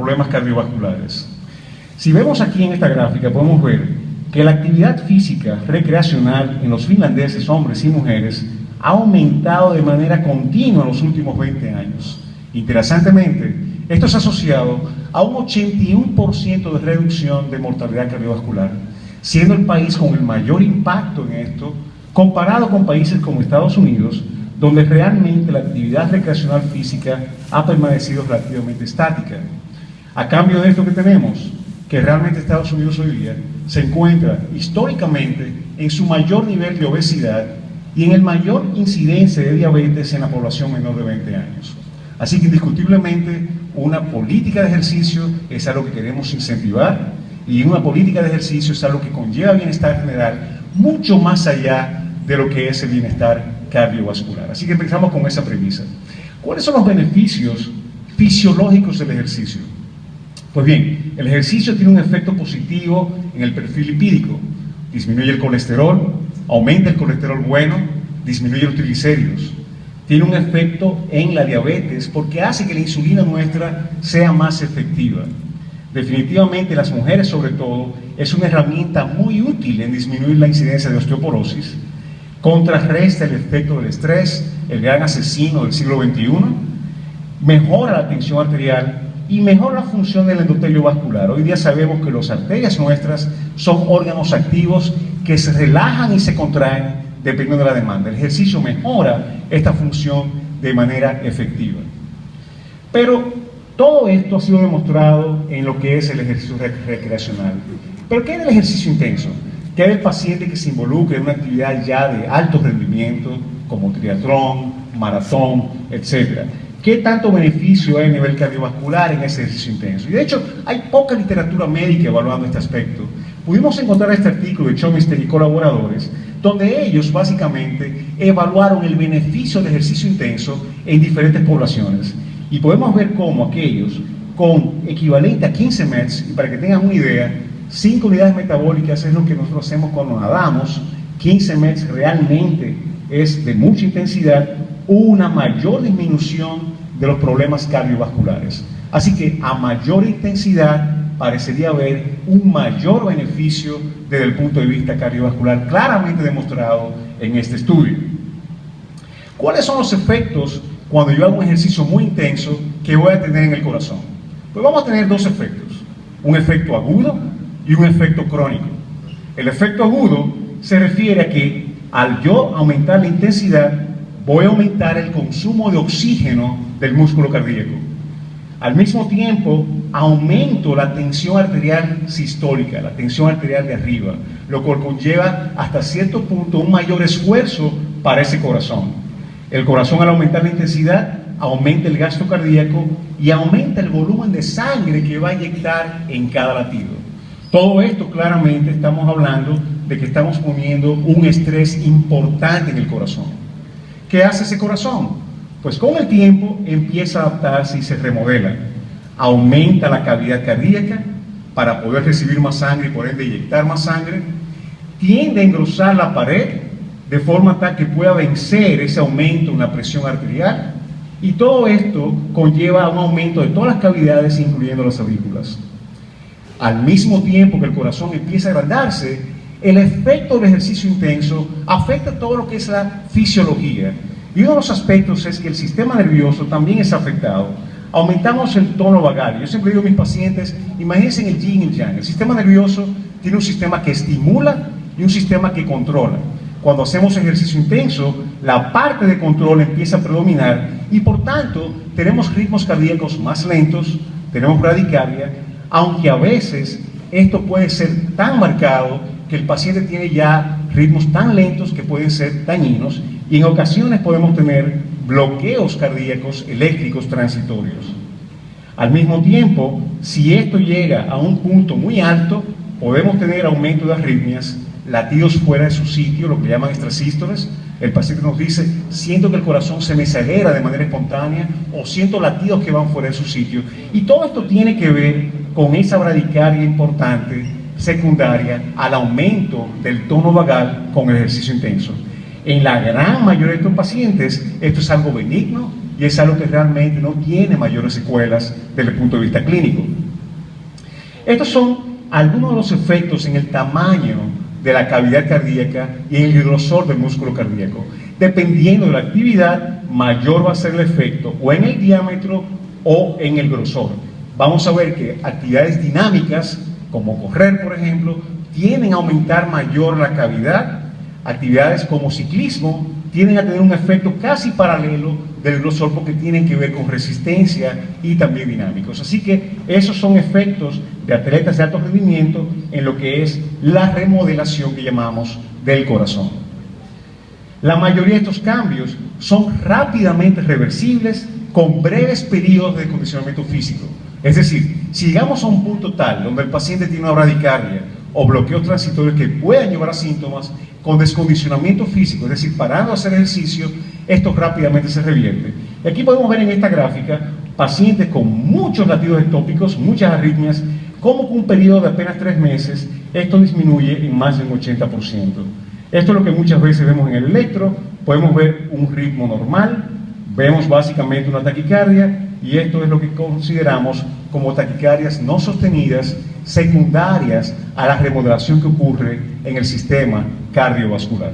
problemas cardiovasculares. Si vemos aquí en esta gráfica, podemos ver que la actividad física recreacional en los finlandeses, hombres y mujeres, ha aumentado de manera continua en los últimos 20 años. Interesantemente, esto es asociado a un 81% de reducción de mortalidad cardiovascular, siendo el país con el mayor impacto en esto, comparado con países como Estados Unidos, donde realmente la actividad recreacional física ha permanecido relativamente estática. A cambio de esto que tenemos, que realmente Estados Unidos hoy día se encuentra históricamente en su mayor nivel de obesidad y en el mayor incidencia de diabetes en la población menor de 20 años. Así que indiscutiblemente una política de ejercicio es algo que queremos incentivar, y una política de ejercicio es algo que conlleva bienestar general mucho más allá de lo que es el bienestar cardiovascular. Así que empezamos con esa premisa. ¿Cuáles son los beneficios fisiológicos del ejercicio? Pues bien, el ejercicio tiene un efecto positivo en el perfil lipídico. Disminuye el colesterol, aumenta el colesterol bueno, disminuye los triglicéridos. Tiene un efecto en la diabetes porque hace que la insulina nuestra sea más efectiva. Definitivamente las mujeres, sobre todo, es una herramienta muy útil en disminuir la incidencia de osteoporosis, contrarresta el efecto del estrés, el gran asesino del siglo XXI, mejora la tensión arterial y mejora la función del endotelio vascular. Hoy día sabemos que las arterias nuestras son órganos activos que se relajan y se contraen dependiendo de la demanda. El ejercicio mejora esta función de manera efectiva. Pero todo esto ha sido demostrado en lo que es el ejercicio recreacional. ¿Pero qué es el ejercicio intenso? ¿Qué es el paciente que se involucra en una actividad ya de alto rendimiento, como triatlón, maratón, etcétera? ¿Qué tanto beneficio hay a nivel cardiovascular en ese ejercicio intenso? Y de hecho, hay poca literatura médica evaluando este aspecto. Pudimos encontrar este artículo de Chomister y colaboradores, donde ellos básicamente evaluaron el beneficio del ejercicio intenso en diferentes poblaciones. Y podemos ver cómo aquellos con equivalente a 15 METs, y para que tengan una idea, 5 unidades metabólicas es lo que nosotros hacemos cuando nadamos, 15 METs realmente es de mucha intensidad, una mayor disminución de los problemas cardiovasculares. Así que a mayor intensidad parecería haber un mayor beneficio desde el punto de vista cardiovascular, claramente demostrado en este estudio. ¿Cuáles son los efectos cuando yo hago un ejercicio muy intenso que voy a tener en el corazón? Pues vamos a tener dos efectos, un efecto agudo y un efecto crónico. El efecto agudo se refiere a que al yo aumentar la intensidad, voy a aumentar el consumo de oxígeno del músculo cardíaco. Al mismo tiempo, aumento la tensión arterial sistólica, la tensión arterial de arriba, lo cual conlleva hasta cierto punto un mayor esfuerzo para ese corazón. El corazón, al aumentar la intensidad, aumenta el gasto cardíaco y aumenta el volumen de sangre que va a inyectar en cada latido. Todo esto claramente estamos hablando de que estamos poniendo un estrés importante en el corazón. ¿Qué hace ese corazón? Pues con el tiempo empieza a adaptarse y se remodela. Aumenta la cavidad cardíaca para poder recibir más sangre y por ende inyectar más sangre. Tiende a engrosar la pared de forma tal que pueda vencer ese aumento en la presión arterial. Y todo esto conlleva a un aumento de todas las cavidades, incluyendo las aurículas. Al mismo tiempo que el corazón empieza a agrandarse, el efecto del ejercicio intenso afecta todo lo que es la fisiología. Y uno de los aspectos es que el sistema nervioso también es afectado. Aumentamos el tono vagal. Yo siempre digo a mis pacientes, imagínense en el yin y el yang. El sistema nervioso tiene un sistema que estimula y un sistema que controla. Cuando hacemos ejercicio intenso, la parte de control empieza a predominar y por tanto tenemos ritmos cardíacos más lentos, tenemos bradicardia, aunque a veces esto puede ser tan marcado que el paciente tiene ya ritmos tan lentos que pueden ser dañinos y en ocasiones podemos tener bloqueos cardíacos eléctricos transitorios. Al mismo tiempo, si esto llega a un punto muy alto, podemos tener aumento de arritmias, latidos fuera de su sitio, lo que llaman extrasístoles. El paciente nos dice, siento que el corazón se me acelera de manera espontánea o siento latidos que van fuera de su sitio. Y todo esto tiene que ver con esa bradicardia importante, secundaria al aumento del tono vagal con el ejercicio intenso. En la gran mayoría de estos pacientes, esto es algo benigno y es algo que realmente no tiene mayores secuelas desde el punto de vista clínico. Estos son algunos de los efectos en el tamaño de la cavidad cardíaca y en el grosor del músculo cardíaco. Dependiendo de la actividad, mayor va a ser el efecto o en el diámetro o en el grosor. Vamos a ver que actividades dinámicas, como correr, por ejemplo, tienden a aumentar mayor la cavidad. Actividades como ciclismo tienden a tener un efecto casi paralelo del grosor porque tienen que ver con resistencia y también dinámicos. Así que esos son efectos de atletas de alto rendimiento en lo que es la remodelación que llamamos del corazón. La mayoría de estos cambios son rápidamente reversibles con breves periodos de condicionamiento físico. Es decir, si llegamos a un punto tal donde el paciente tiene una bradicardia o bloqueos transitorios que puedan llevar a síntomas, con descondicionamiento físico, es decir, parando a hacer ejercicio, esto rápidamente se revierte. Y aquí podemos ver en esta gráfica pacientes con muchos latidos ectópicos, muchas arritmias, como con un periodo de apenas 3 meses, esto disminuye en más de un 80%. Esto es lo que muchas veces vemos en el electro, podemos ver un ritmo normal, vemos básicamente una taquicardia, y esto es lo que consideramos como taquicardias no sostenidas, secundarias a la remodelación que ocurre en el sistema cardiovascular.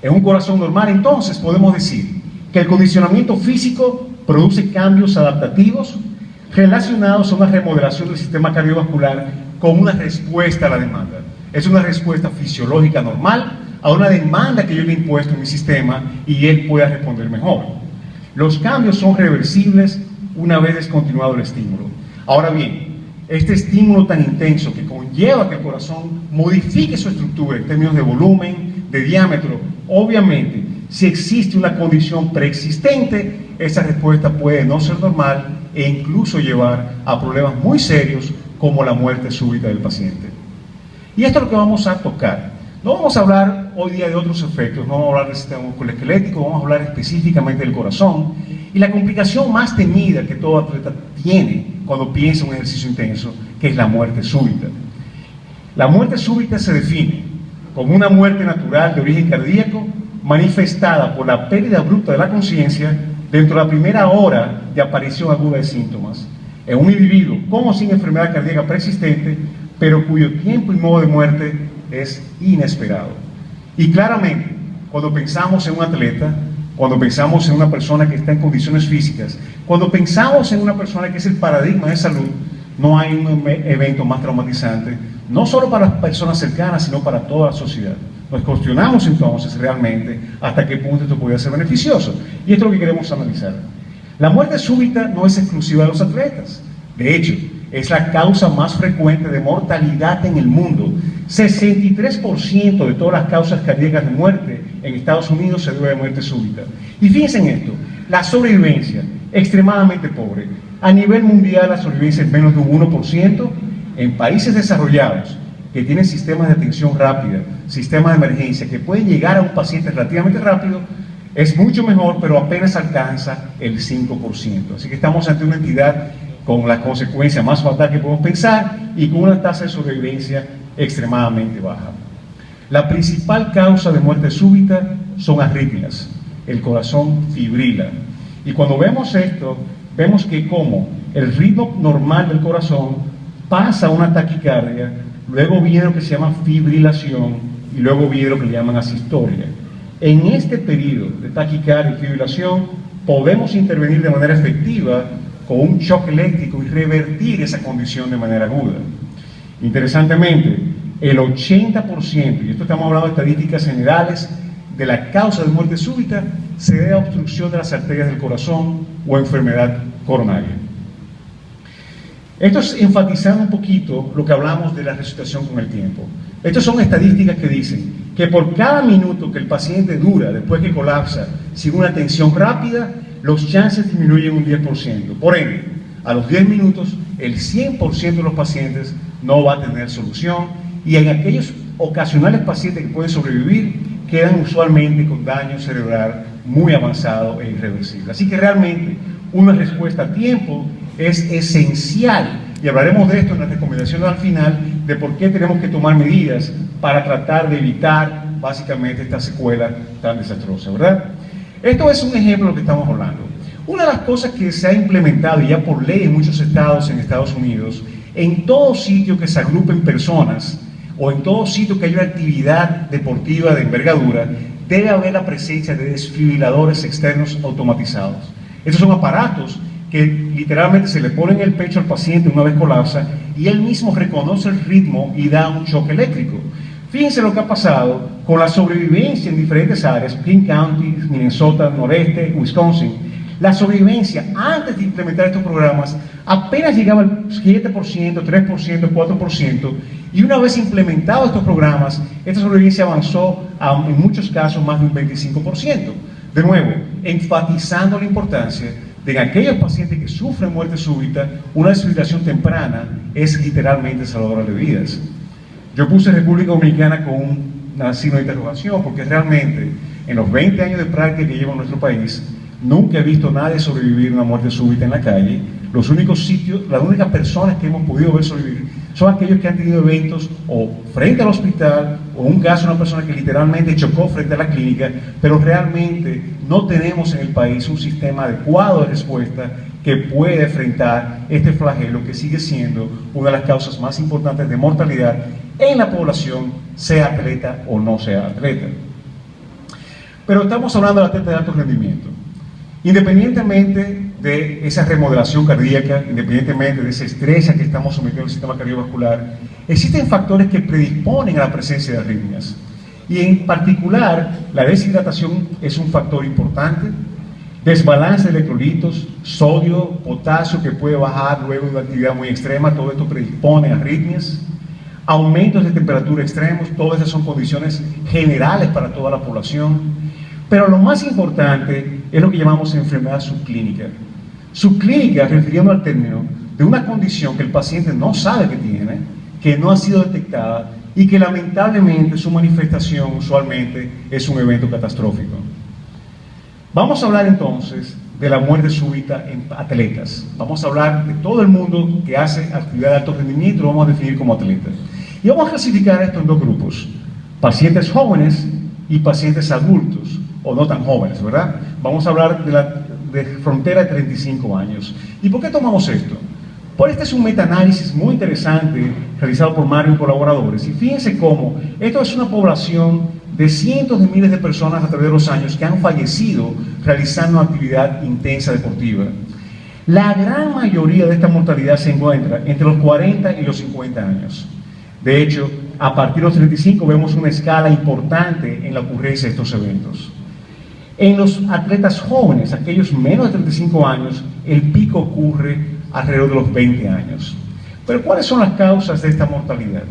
En un corazón normal, entonces, podemos decir que el condicionamiento físico produce cambios adaptativos relacionados a una remodelación del sistema cardiovascular con una respuesta a la demanda. Es una respuesta fisiológica normal a una demanda que yo le he impuesto en mi sistema y él pueda responder mejor. Los cambios son reversibles una vez descontinuado el estímulo. Ahora bien, este estímulo tan intenso que conlleva que el corazón modifique su estructura en términos de volumen, de diámetro, obviamente, si existe una condición preexistente, esa respuesta puede no ser normal e incluso llevar a problemas muy serios como la muerte súbita del paciente. Y esto es lo que vamos a tocar. No vamos a hablar hoy día de otros efectos, no vamos a hablar del sistema musculoesquelético, vamos a hablar específicamente del corazón. Y la complicación más temida que todo atleta tiene cuando piensa en un ejercicio intenso, que es la muerte súbita. La muerte súbita se define como una muerte natural de origen cardíaco manifestada por la pérdida abrupta de la conciencia dentro de la primera hora de aparición aguda de síntomas en un individuo con o sin enfermedad cardíaca preexistente, pero cuyo tiempo y modo de muerte es inesperado. Y claramente, cuando pensamos en un atleta, cuando pensamos en una persona que está en condiciones físicas, cuando pensamos en una persona que es el paradigma de salud, no hay un evento más traumatizante, no solo para las personas cercanas, sino para toda la sociedad. Nos cuestionamos entonces realmente hasta qué punto esto podría ser beneficioso. Y esto es lo que queremos analizar. La muerte súbita no es exclusiva de los atletas. De hecho, es la causa más frecuente de mortalidad en el mundo. 63% de todas las causas cardíacas de muerte en Estados Unidos se debe de muerte súbita. Y fíjense en esto, la sobrevivencia, extremadamente pobre. A nivel mundial la sobrevivencia es menos de un 1%. En países desarrollados, que tienen sistemas de atención rápida, sistemas de emergencia, que pueden llegar a un paciente relativamente rápido, es mucho mejor, pero apenas alcanza el 5%. Así que estamos ante una entidad con la consecuencia más fatal que podemos pensar y con una tasa de sobrevivencia extremadamente baja. La principal causa de muerte súbita son arritmias. El corazón fibrila. Y cuando vemos esto, vemos que como el ritmo normal del corazón pasa a una taquicardia, luego viene lo que se llama fibrilación y luego viene lo que le llaman asistolia. En este periodo de taquicardia y fibrilación podemos intervenir de manera efectiva con un shock eléctrico y revertir esa condición de manera aguda. Interesantemente, el 80%, y esto estamos hablando de estadísticas generales, de la causa de muerte súbita se debe a obstrucción de las arterias del corazón o enfermedad coronaria. Esto es enfatizando un poquito lo que hablamos de la resucitación con el tiempo. Estas son estadísticas que dicen que por cada minuto que el paciente dura después que colapsa sin una atención rápida, los chances disminuyen un 10%. Por ende, a los 10 minutos, el 100% de los pacientes no va a tener solución y en aquellos ocasionales pacientes que pueden sobrevivir, quedan usualmente con daño cerebral muy avanzado e irreversible. Así que realmente una respuesta a tiempo es esencial y hablaremos de esto en las recomendaciones al final de por qué tenemos que tomar medidas para tratar de evitar básicamente esta secuela tan desastrosa, ¿verdad? Esto es un ejemplo de lo que estamos hablando. Una de las cosas que se ha implementado ya por ley en muchos estados en Estados Unidos En todo sitio que se agrupen personas o en todo sitio que haya una actividad deportiva de envergadura, debe haber la presencia de desfibriladores externos automatizados. Estos son aparatos que literalmente se le ponen en el pecho al paciente una vez colapsa y él mismo reconoce el ritmo y da un choque eléctrico. Fíjense lo que ha pasado con la sobrevivencia en diferentes áreas, King County, Minnesota, noreste, Wisconsin. La sobrevivencia antes de implementar estos programas apenas llegaba al 7%, 3%, 4%, y una vez implementados estos programas, esta sobrevivencia avanzó a, en muchos casos, más de un 25%. De nuevo, enfatizando la importancia de en aquellos pacientes que sufren muerte súbita, una desfibrilación temprana es literalmente salvadora de vidas. Yo puse República Dominicana con un signo de interrogación, porque realmente en los 20 años de práctica que llevo en nuestro país, nunca he visto a nadie sobrevivir a una muerte súbita en la calle. Los únicos sitios, las únicas personas que hemos podido ver sobrevivir son aquellos que han tenido eventos o frente al hospital o un caso de una persona que literalmente chocó frente a la clínica, pero realmente no tenemos en el país un sistema adecuado de respuesta que puede enfrentar este flagelo que sigue siendo una de las causas más importantes de mortalidad en la población, sea atleta o no sea atleta. Pero estamos hablando de atletas de alto rendimiento. Independientemente de esa remodelación cardíaca, independientemente de ese estrés a que estamos sometiendo al sistema cardiovascular, existen factores que predisponen a la presencia de arritmias. Y en particular, la deshidratación es un factor importante, desbalance de electrolitos, sodio, potasio que puede bajar luego de una actividad muy extrema, todo esto predispone a arritmias, aumentos de temperatura extremos, todas esas son condiciones generales para toda la población. Pero lo más importante es lo que llamamos enfermedad subclínica. Subclínica, refiriendo al término de una condición que el paciente no sabe que tiene, que no ha sido detectada y que lamentablemente su manifestación usualmente es un evento catastrófico. Vamos a hablar entonces de la muerte súbita en atletas. Vamos a hablar de todo el mundo que hace actividad de alto rendimiento, lo vamos a definir como atletas. Y vamos a clasificar esto en dos grupos: pacientes jóvenes y pacientes adultos, o no tan jóvenes, ¿verdad? Vamos a hablar de la frontera de 35 años. ¿Y por qué tomamos esto? Pues este es un metaanálisis muy interesante realizado por Mario y colaboradores. Y fíjense cómo esto es una población de cientos de miles de personas a través de los años que han fallecido realizando una actividad intensa deportiva. La gran mayoría de esta mortalidad se encuentra entre los 40 y los 50 años. De hecho, a partir de los 35 vemos una escala importante en la ocurrencia de estos eventos. En los atletas jóvenes, aquellos menos de 35 años, el pico ocurre alrededor de los 20 años. Pero ¿cuáles son las causas de esta mortalidad?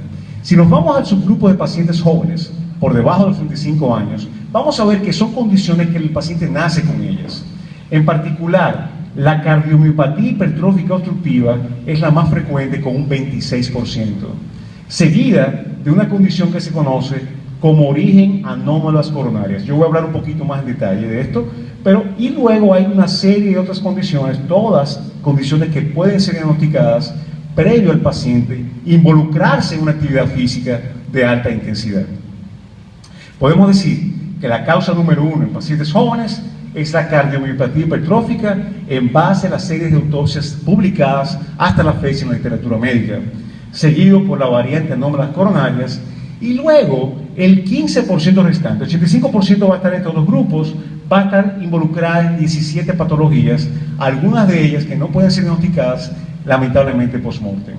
Si nos vamos al subgrupo de pacientes jóvenes, por debajo de los 35 años, vamos a ver que son condiciones que el paciente nace con ellas. En particular, la cardiomiopatía hipertrófica obstructiva es la más frecuente con un 26%, seguida de una condición que se conoce como origen anómalas coronarias. Yo voy a hablar un poquito más en detalle de esto, y luego hay una serie de otras condiciones, todas condiciones que pueden ser diagnosticadas previo al paciente involucrarse en una actividad física de alta intensidad. Podemos decir que la causa número 1 en pacientes jóvenes es la cardiomiopatía hipertrófica en base a las series de autopsias publicadas hasta la fecha en la literatura médica, seguido por la variante anómalas coronarias, y luego el 15% restante, el 85% va a estar en todos los grupos, va a estar involucrada en 17 patologías, algunas de ellas que no pueden ser diagnosticadas lamentablemente post-mortem.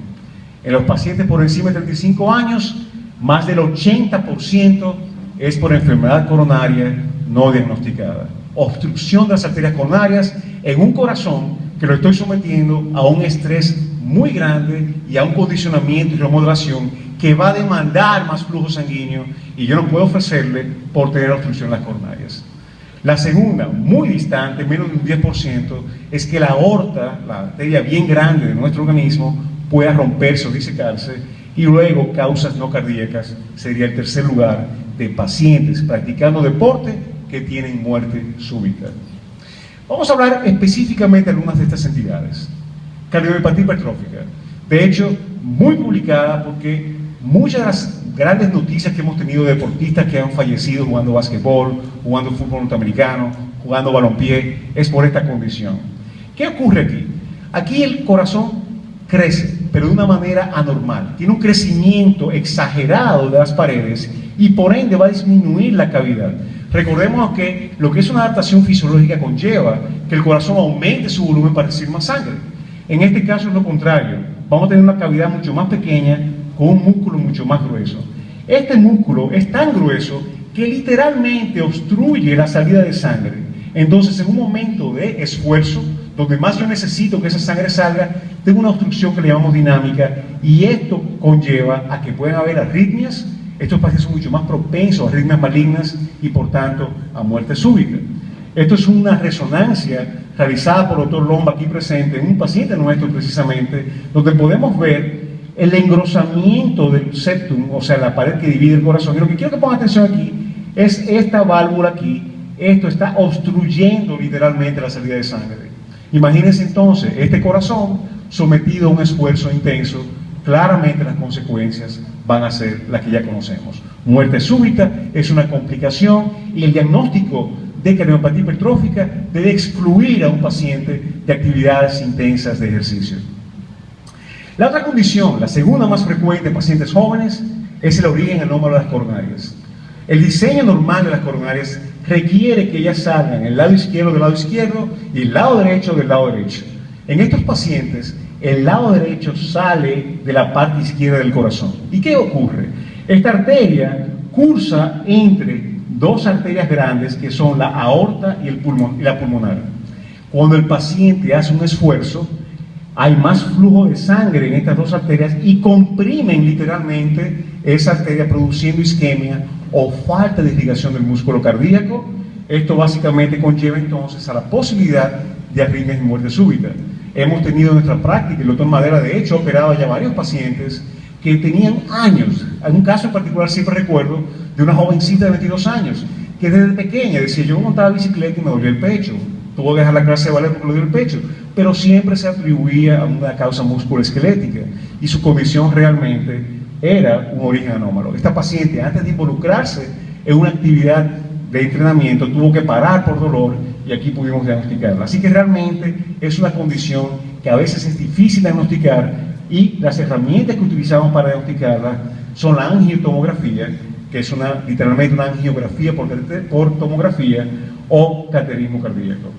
En los pacientes por encima de 35 años, más del 80% es por enfermedad coronaria no diagnosticada. Obstrucción de las arterias coronarias en un corazón que lo estoy sometiendo a un estrés muy grande y a un condicionamiento y remodelación que va a demandar más flujo sanguíneo y yo no puedo ofrecerle por tener obstrucción en las coronarias. La segunda, muy distante, menos de un 10%, es que la aorta, la arteria bien grande de nuestro organismo, pueda romperse o disecarse, y luego causas no cardíacas sería el tercer lugar de pacientes practicando deporte que tienen muerte súbita. Vamos a hablar específicamente de algunas de estas entidades. Cardiomiopatía hipertrófica, de hecho, muy publicada porque muchas de las grandes noticias que hemos tenido de deportistas que han fallecido jugando básquetbol, jugando fútbol norteamericano, jugando balompié, es por esta condición. ¿Qué ocurre aquí? Aquí el corazón crece, pero de una manera anormal. Tiene un crecimiento exagerado de las paredes y por ende va a disminuir la cavidad. Recordemos que lo que es una adaptación fisiológica conlleva que el corazón aumente su volumen para recibir más sangre. En este caso es lo contrario. Vamos a tener una cavidad mucho más pequeña con un músculo mucho más grueso. Este músculo es tan grueso que literalmente obstruye la salida de sangre. Entonces, en un momento de esfuerzo, donde más yo necesito que esa sangre salga, tengo una obstrucción que le llamamos dinámica, y esto conlleva a que puedan haber arritmias. Estos pacientes son mucho más propensos a arritmias malignas y por tanto a muerte súbita. Esto es una resonancia realizada por el doctor Lomba aquí presente en un paciente nuestro precisamente, donde podemos ver el engrosamiento del septum, o sea, la pared que divide el corazón. Y lo que quiero que pongan atención aquí es esta válvula aquí. Esto está obstruyendo literalmente la salida de sangre. Imagínense entonces este corazón sometido a un esfuerzo intenso. Claramente las consecuencias van a ser las que ya conocemos. Muerte súbita es una complicación y el diagnóstico de cardiopatía hipertrófica debe excluir a un paciente de actividades intensas de ejercicio. La otra condición, la segunda más frecuente en pacientes jóvenes, es el origen anómalo de las coronarias. El diseño normal de las coronarias requiere que ellas salgan el lado izquierdo del lado izquierdo y el lado derecho del lado derecho. En estos pacientes, el lado derecho sale de la parte izquierda del corazón. ¿Y qué ocurre? Esta arteria cursa entre dos arterias grandes que son la aorta y la pulmonar. Cuando el paciente hace un esfuerzo, hay más flujo de sangre en estas dos arterias y comprimen literalmente esa arteria produciendo isquemia o falta de irrigación del músculo cardíaco. Esto básicamente conlleva entonces a la posibilidad de arritmias y muerte súbita. Hemos tenido en nuestra práctica, el doctor Madera de hecho ha operado ya varios pacientes que tenían años. En un caso en particular siempre recuerdo de una jovencita de 22 años que desde pequeña decía: yo montaba bicicleta y me dolía el pecho, tuvo que dejar la clase de ballet porque le dio el pecho, pero siempre se atribuía a una causa musculoesquelética y su condición realmente era un origen anómalo. Esta paciente, antes de involucrarse en una actividad de entrenamiento, tuvo que parar por dolor y aquí pudimos diagnosticarla. Así que realmente es una condición que a veces es difícil diagnosticar y las herramientas que utilizamos para diagnosticarla son la angiotomografía, que es literalmente una angiografía por tomografía, o cateterismo cardíaco.